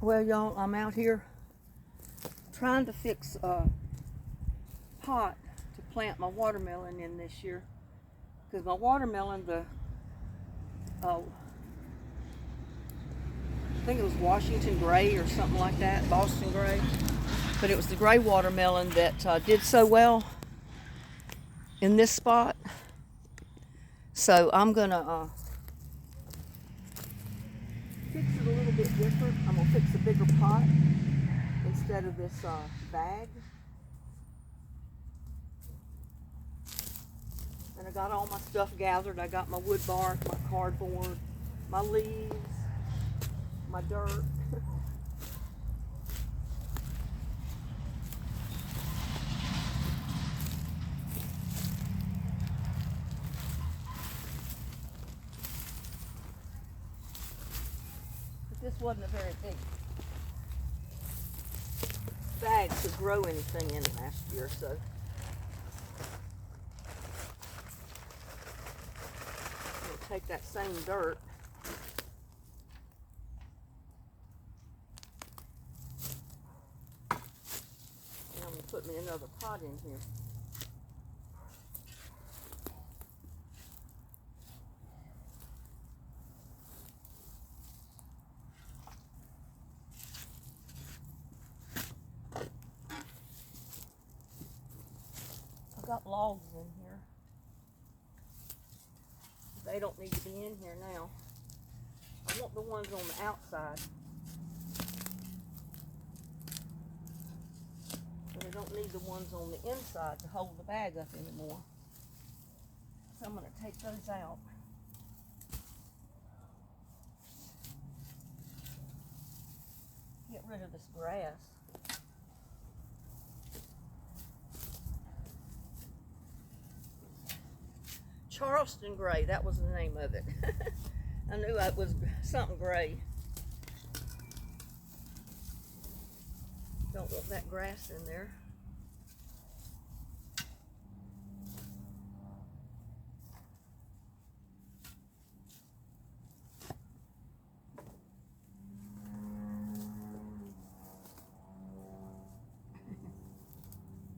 Well, y'all, I'm out here trying to fix a pot to plant my watermelon in this year. Because my watermelon, I think it was Washington Gray or something like that, Boston Gray. But it was the gray watermelon that did so well in this spot. So I'm going to fix it a little bit different. I'm going to fix a bigger pot instead of this bag. And I got all my stuff gathered. I got my wood bark, my cardboard, my leaves, my dirt. But this wasn't a very big bag to grow anything in last year, so I'll take that same dirt and I'm going to put me another pot in here. I've got logs in here. They don't need to be in here now. I want the ones on the outside. But I don't need the ones on the inside to hold the bag up anymore. So I'm going to take those out. Get rid of this grass. Charleston Gray, that was the name of it. I knew it was something gray. Don't want that grass in there.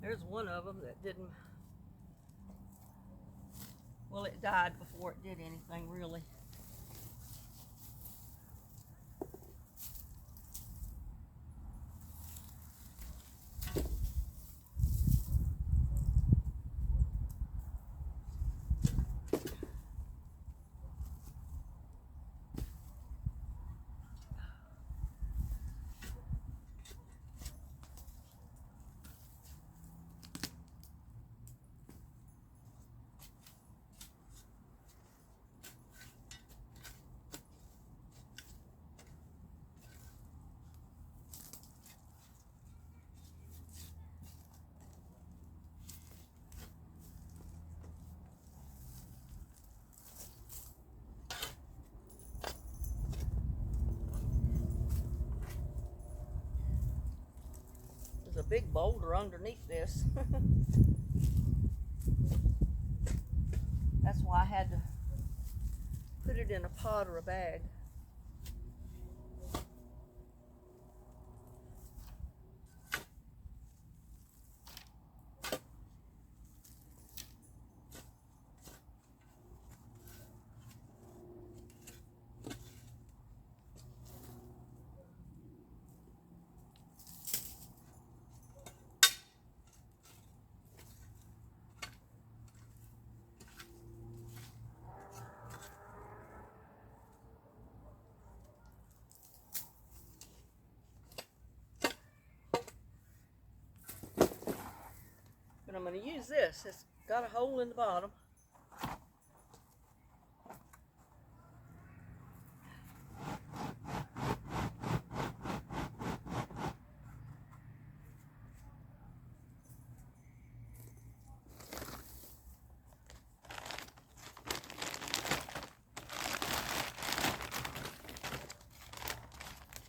There's one of them that didn't. Well, it died before it did anything, really. There's a big boulder underneath this. That's why I had to put it in a pot or a bag. But I'm going to use this. It's got a hole in the bottom.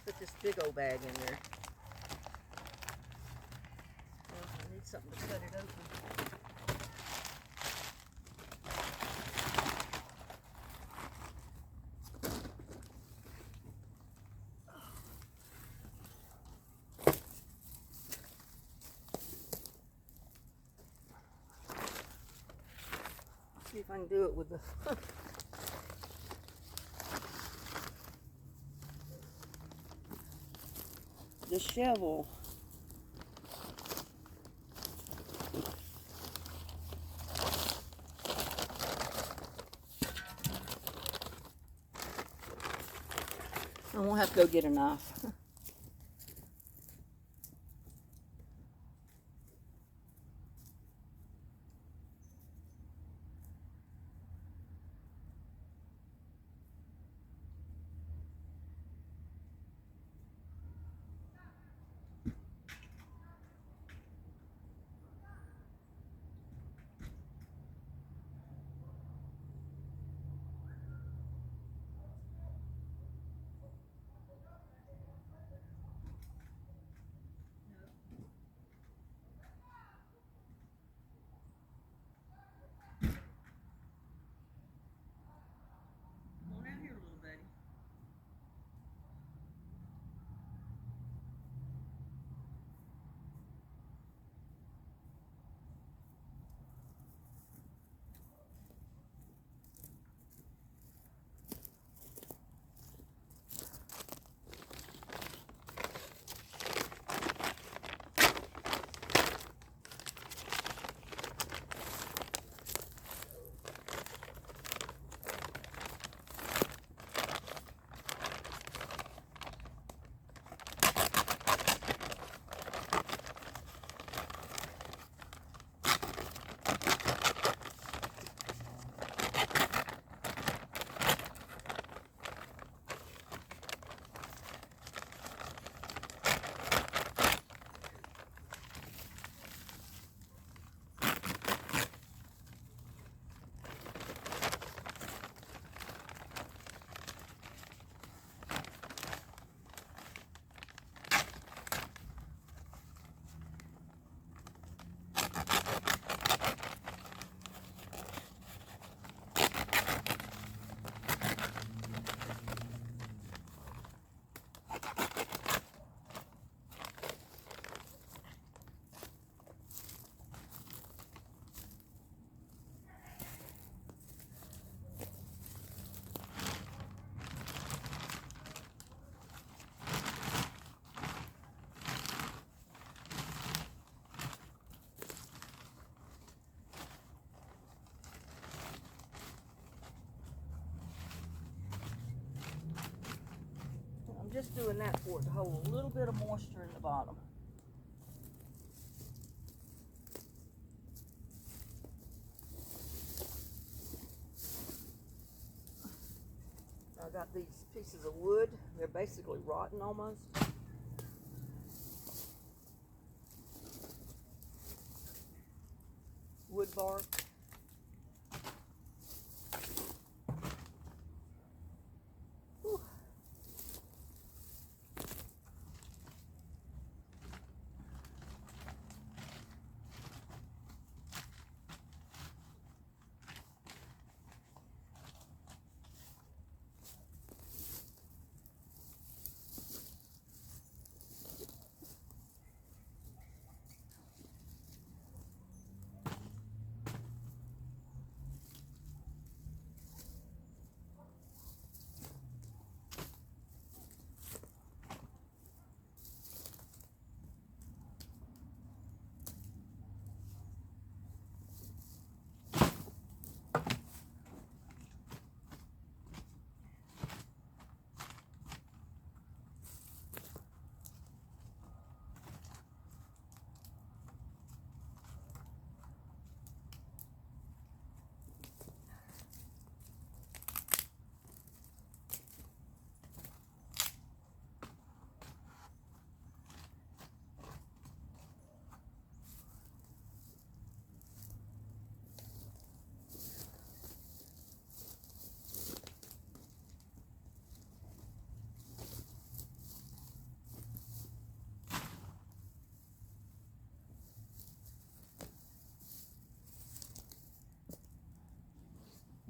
Put this big old bag in there. Well, I need something to cut it open. if I can do it with the the shovel. I won't have to go get a knife. Come on down here, little buddy. I'm just doing that for it to hold a little bit of moisture in the bottom. I got these pieces of wood. They're basically rotten almost. Wood bark. Whew.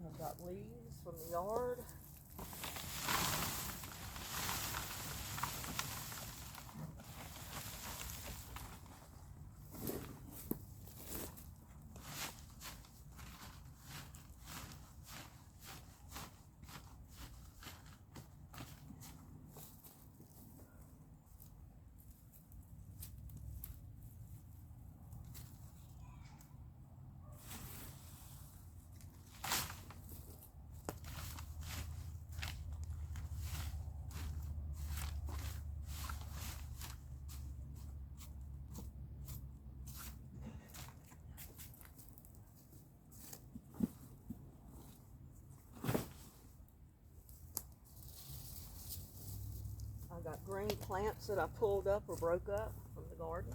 I've got leaves from the yard. I got green plants that I pulled up or broke up from the garden.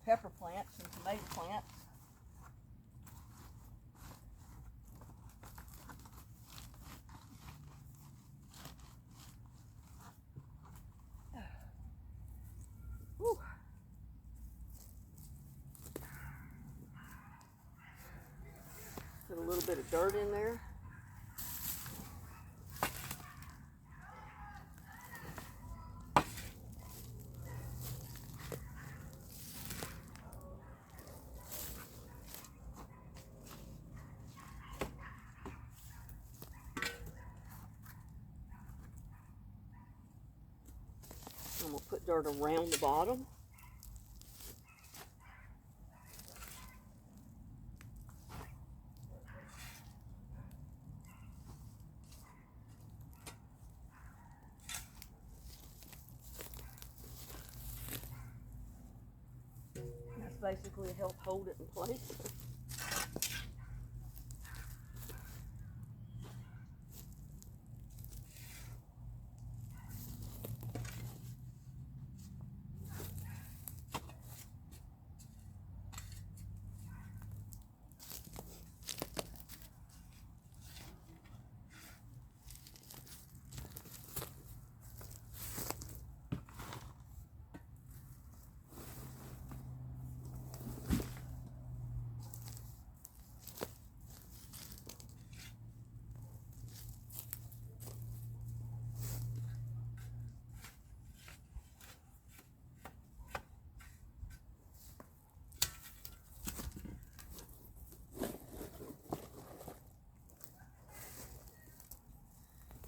Pepper plants and tomato plants. Whew. Put a little bit of dirt in there. And we'll put dirt around the bottom. That's basically to help hold it in place.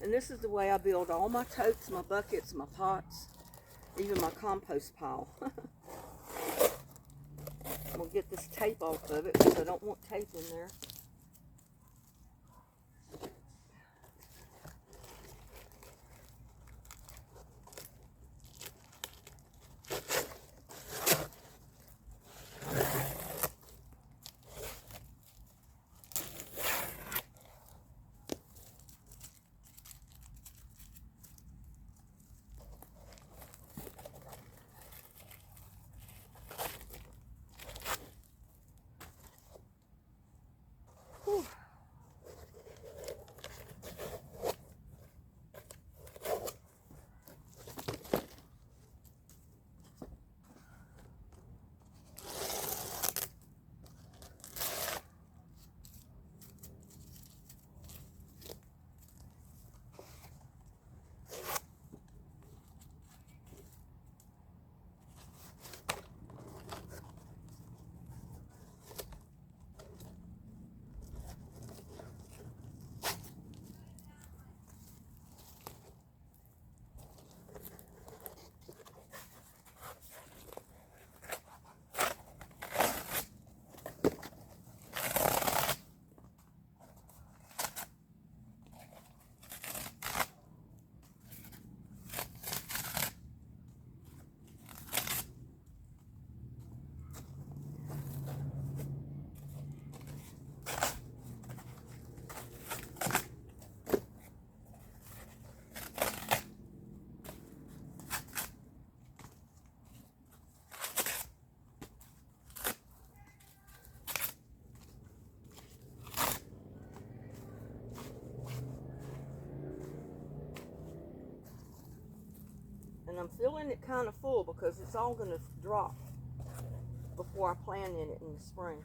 And this is the way I build all my totes, my buckets, my pots, even my compost pile. I'm going to get this tape off of it because I don't want tape in there. Whew. And I'm filling it kind of full because it's all going to drop before I plant in it in the spring.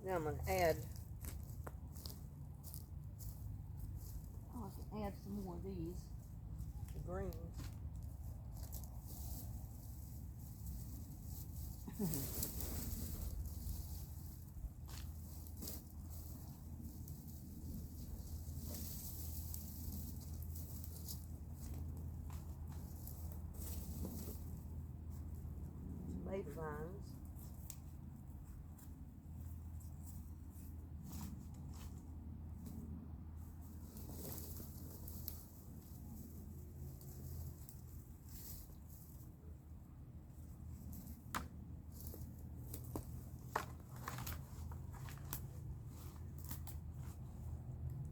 Now I'm going to add, oh, I can add some more of these, the greens. Tomato vines.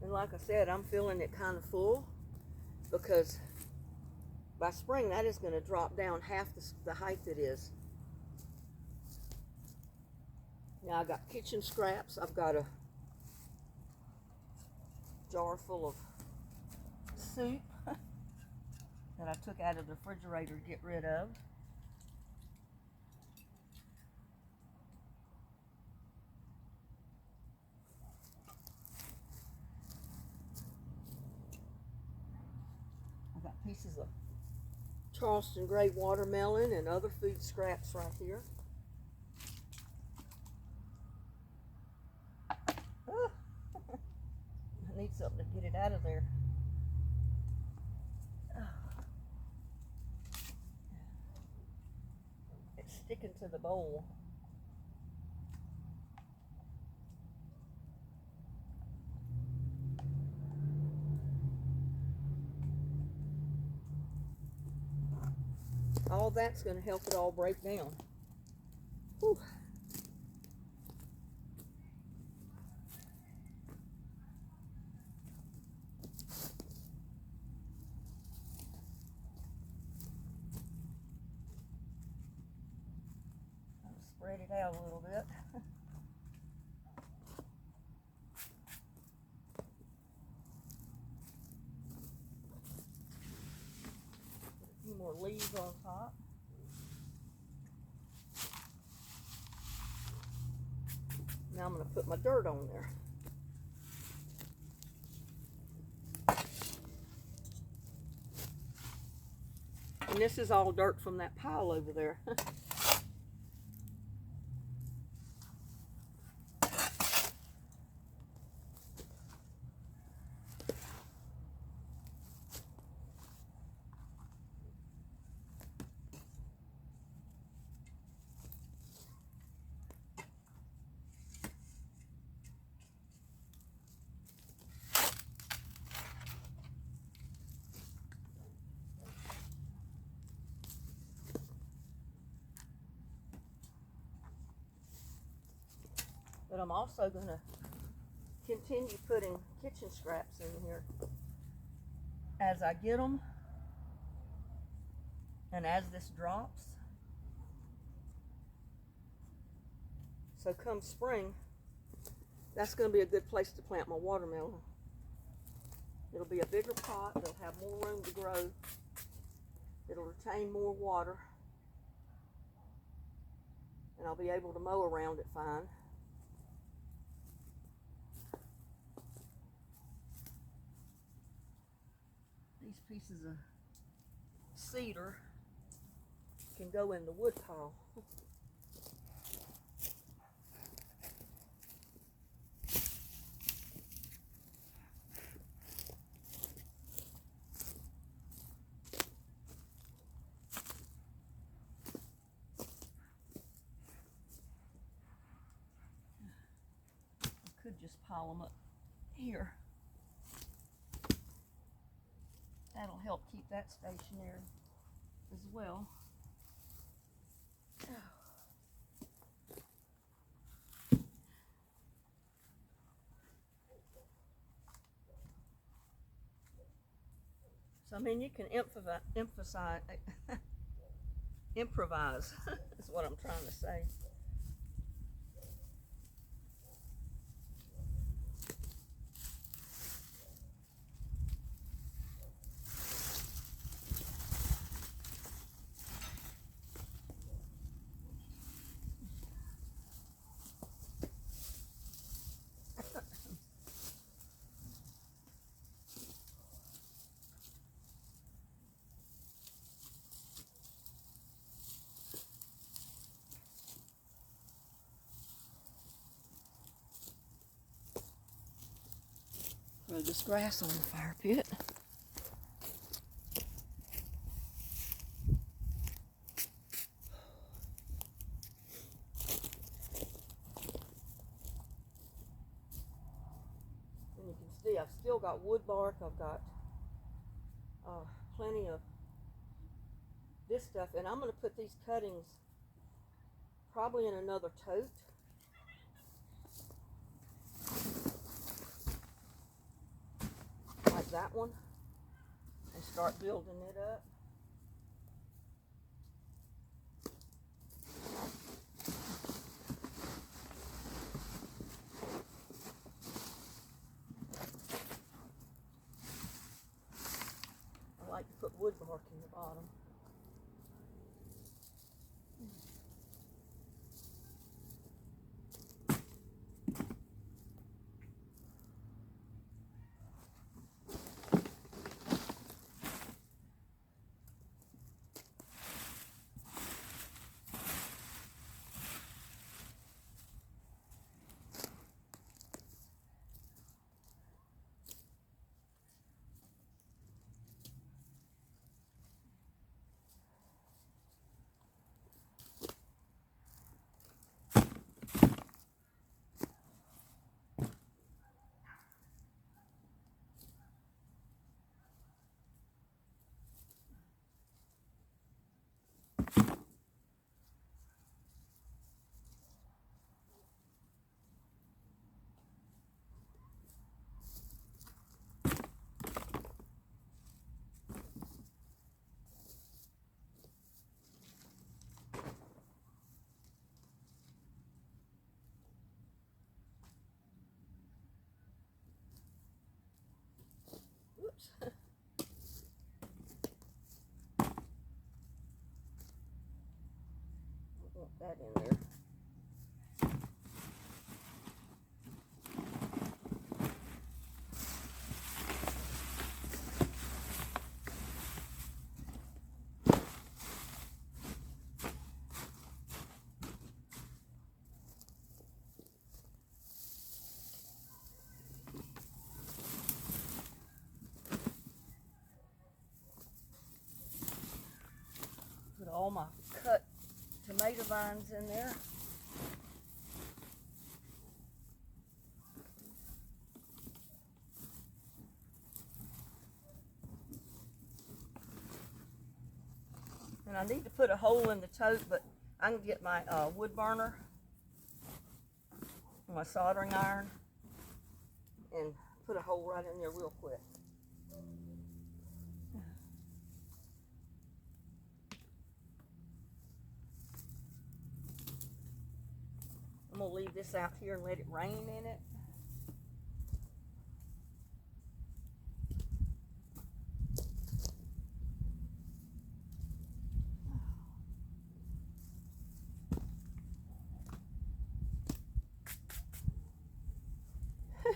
And like I said, I'm feeling it kind of full because by spring that is going to drop down half the height it is. Now I got kitchen scraps. I've got a jar full of soup that I took out of the refrigerator to get rid of. I've got pieces of Charleston gray watermelon and other food scraps right here. I need something to get it out of there. It's sticking to the bowl. All that's going to help it all break down. Whew. I'll spread it out a little bit. Put a few more leaves on top. Now I'm going to put my dirt on there. And this is all dirt from that pile over there. But I'm also going to continue putting kitchen scraps in here as I get them and as this drops. So come spring, that's going to be a good place to plant my watermelon. It'll be a bigger pot, it'll have more room to grow, it'll retain more water, and I'll be able to mow around it fine. These pieces of cedar can go in the wood pile. I could just pile them up here. That'll help keep that stationary as well. So I mean, you can improvise is what I'm trying to say. Throw this grass on the fire pit. And you can see I've still got wood bark. I've got plenty of this stuff, and I'm going to put these cuttings probably in another tote. Like that one, and start building it up. I like to put wood bark in the bottom. Oops. I want that in there. Put all my cut tomato vines in there. And I need to put a hole in the tote, but I can get my wood burner, my soldering iron, and put a hole right in there real quick. I'm going to leave this out here and let it rain in it.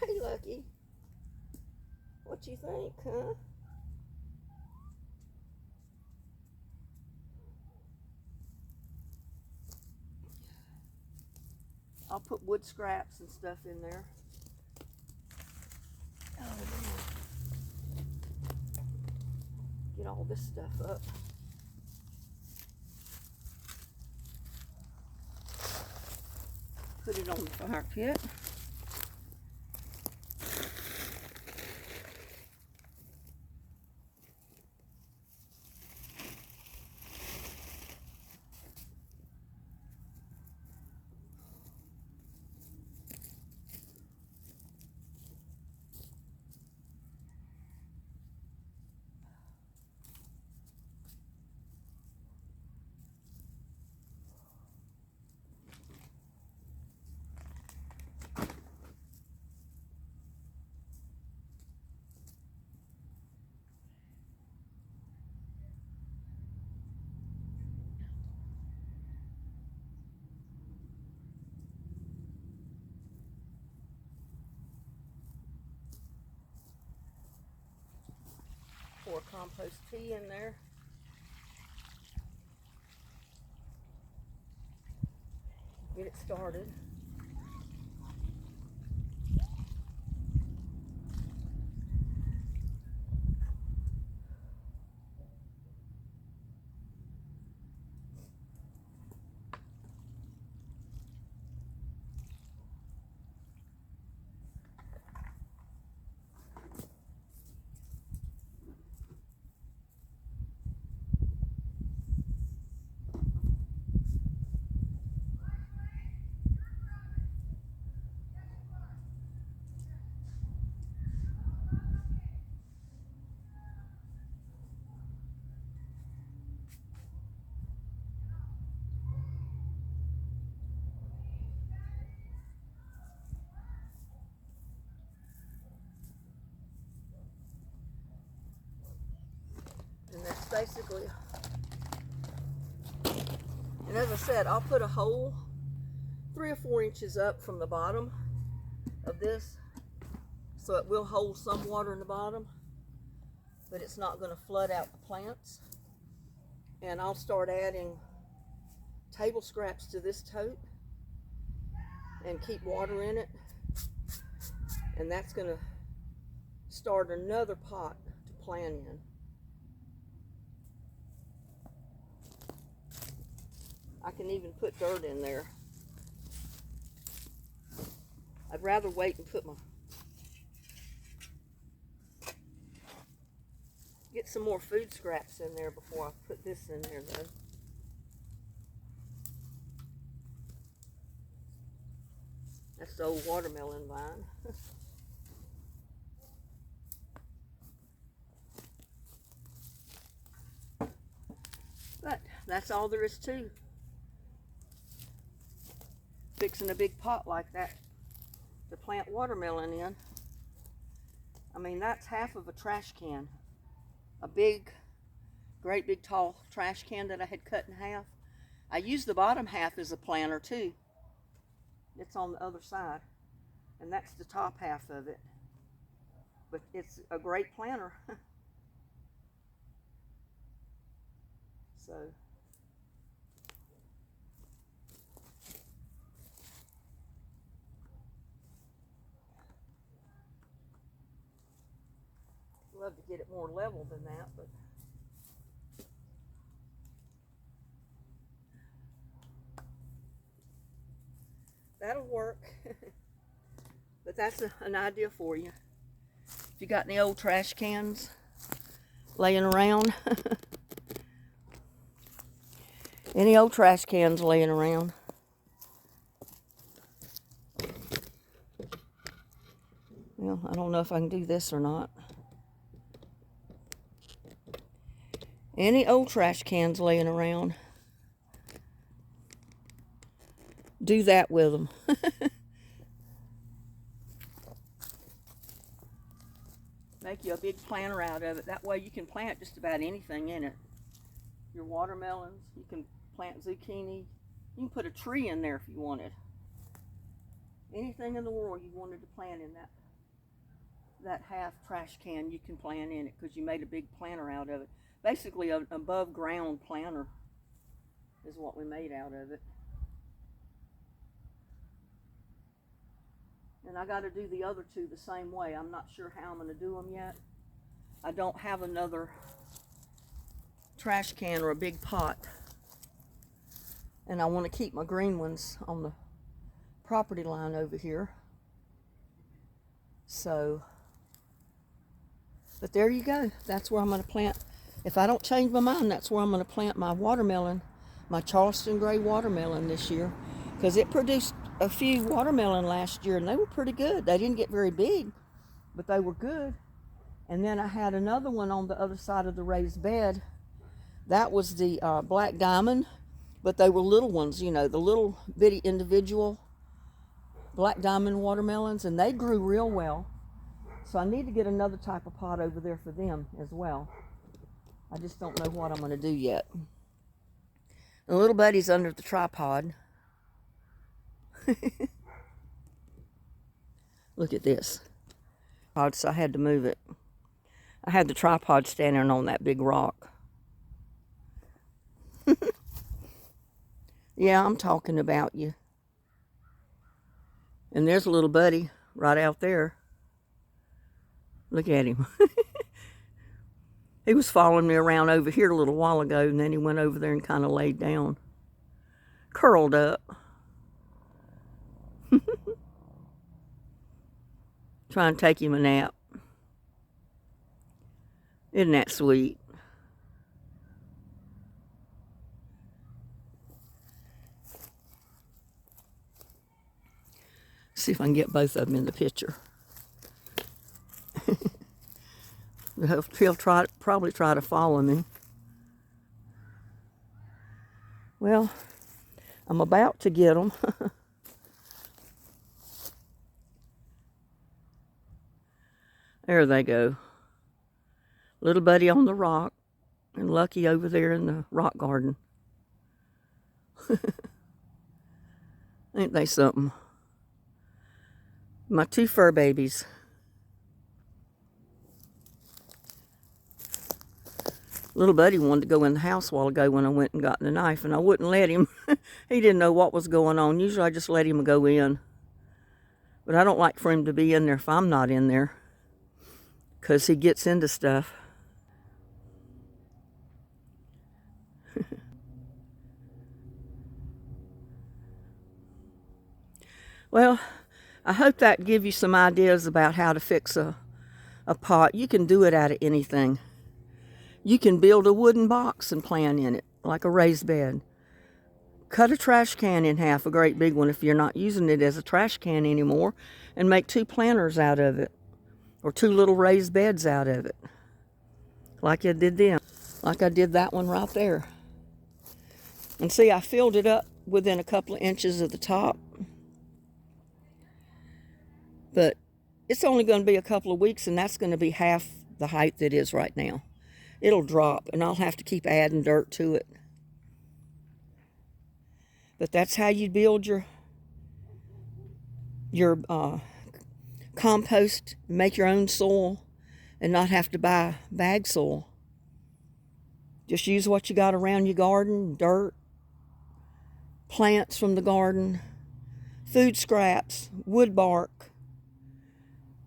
Hey, Lucky. What you think, huh? I'll put wood scraps and stuff in there. Oh, man. Get all this stuff up. Put it on the fire pit. Pour compost tea in there. Get it started. basically, and as I said, I'll put a hole 3 or 4 inches up from the bottom of this, so it will hold some water in the bottom, but it's not going to flood out the plants. And I'll start adding table scraps to this tote and keep water in it, and that's going to start another pot to plant in. I can even put dirt in there. I'd rather wait and get some more food scraps in there before I put this in there though. That's the old watermelon vine. But that's all there is to fixing a big pot like that to plant watermelon in. I mean, that's half of a trash can. A big, great big tall trash can that I had cut in half. I used the bottom half as a planter too. It's on the other side, and that's the top half of it. But it's a great planter. So love to get it more level than that, but that'll work. But that's an idea for you. If you got any old trash cans laying around, any old trash cans laying around, well, I don't know if I can do this or not. Any old trash cans laying around, do that with them. Make you a big planter out of it. That way you can plant just about anything in it. Your watermelons, you can plant zucchini. You can put a tree in there if you wanted. Anything in the world you wanted to plant in that half trash can, you can plant in it because you made a big planter out of it. Basically, an above ground planter is what we made out of it. And I got to do the other two the same way. I'm not sure how I'm going to do them yet. I don't have another trash can or a big pot. And I want to keep my green ones on the property line over here. So, but there you go. That's where I'm going to plant. If I don't change my mind, that's where I'm going to plant my watermelon, my Charleston gray watermelon this year. Because it produced a few watermelon last year and they were pretty good. They didn't get very big, but they were good. And then I had another one on the other side of the raised bed. That was the Black Diamond, but they were little ones, you know, the little bitty individual Black Diamond watermelons, and they grew real well. So I need to get another type of pot over there for them as well. I just don't know what I'm going to do yet. The little buddy's under the tripod. Look at this. So I had to move it. I had the tripod standing on that big rock. Yeah, I'm talking about you. And there's a little buddy right out there. Look at him. He was following me around over here a little while ago, and then he went over there and kind of laid down. Curled up. Trying to take him a nap. Isn't that sweet? See if I can get both of them in the picture. He'll probably try to follow me. Well, I'm about to get them. There they go. Little buddy on the rock and Lucky over there in the rock garden. Ain't they something? My 2 fur babies. Little buddy wanted to go in the house a while ago when I went and got the knife, and I wouldn't let him. He didn't know what was going on. Usually I just let him go in. But I don't like for him to be in there if I'm not in there, because he gets into stuff. Well, I hope that give you some ideas about how to fix a pot. You can do it out of anything. You can build a wooden box and plant in it, like a raised bed. Cut a trash can in half, a great big one if you're not using it as a trash can anymore, and make 2 planters out of it, or 2 little raised beds out of it, like I did them, like I did that one right there. And see, I filled it up within a couple of inches of the top. But it's only going to be a couple of weeks, and that's going to be half the height that is right now. It'll drop, and I'll have to keep adding dirt to it. But that's how you build your compost, make your own soil, and not have to buy bag soil. Just use what you got around your garden, dirt, plants from the garden, food scraps, wood bark.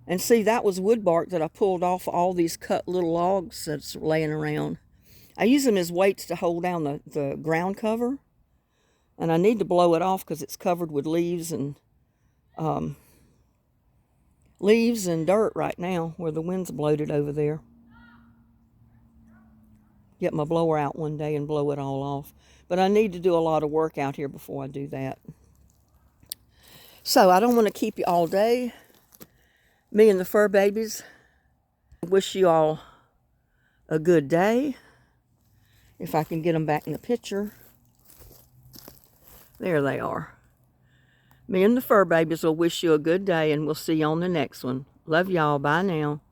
And see, that was wood bark that I pulled off all these cut little logs that's laying around. I use them as weights to hold down the ground cover. And I need to blow it off because it's covered with leaves and dirt right now where the wind's bloated over there. Get my blower out one day and blow it all off. But I need to do a lot of work out here before I do that. So I don't want to keep you all day. Me and the fur babies, I wish you all a good day. If I can get them back in the picture. There they are. Me and the fur babies will wish you a good day, and we'll see you on the next one. Love y'all. Bye now.